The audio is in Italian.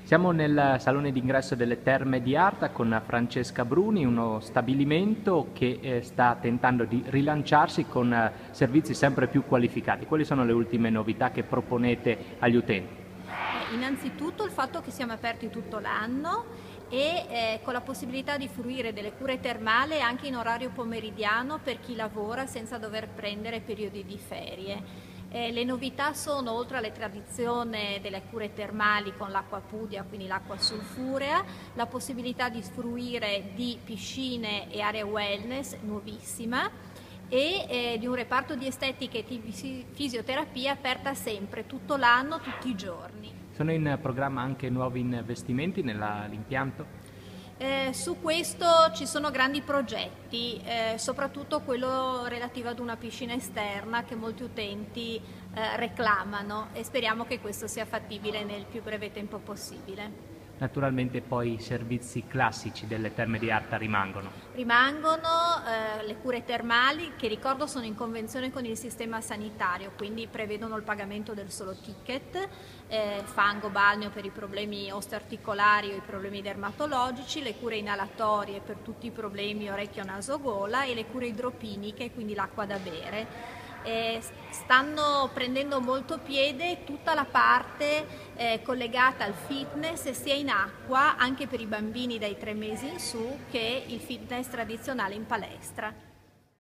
Siamo nel salone d'ingresso delle Terme di Arta con Francesca Bruni, uno stabilimento che sta tentando di rilanciarsi con servizi sempre più qualificati. Quali sono le ultime novità che proponete agli utenti? Innanzitutto il fatto che siamo aperti tutto l'anno con la possibilità di fruire delle cure termali anche in orario pomeridiano per chi lavora senza dover prendere periodi di ferie. Le novità sono, oltre alle tradizioni delle cure termali con l'acqua pudia, quindi l'acqua sulfurea, la possibilità di fruire di piscine e aree wellness nuovissima di un reparto di estetica e di fisioterapia aperta sempre, tutto l'anno, tutti i giorni. Sono in programma anche nuovi investimenti nell'impianto? Su questo ci sono grandi progetti, soprattutto quello relativo ad una piscina esterna che molti utenti reclamano e speriamo che questo sia fattibile nel più breve tempo possibile. Naturalmente poi i servizi classici delle Terme di Arta rimangono. Rimangono le cure termali che ricordo sono in convenzione con il sistema sanitario, quindi prevedono il pagamento del solo ticket, fango, balneo per i problemi osteoarticolari o i problemi dermatologici, le cure inalatorie per tutti i problemi orecchio-naso-gola e le cure idropiniche, quindi l'acqua da bere. Stanno prendendo molto piede tutta la parte collegata al fitness sia in acqua anche per i bambini dai 3 mesi in su che il fitness tradizionale in palestra.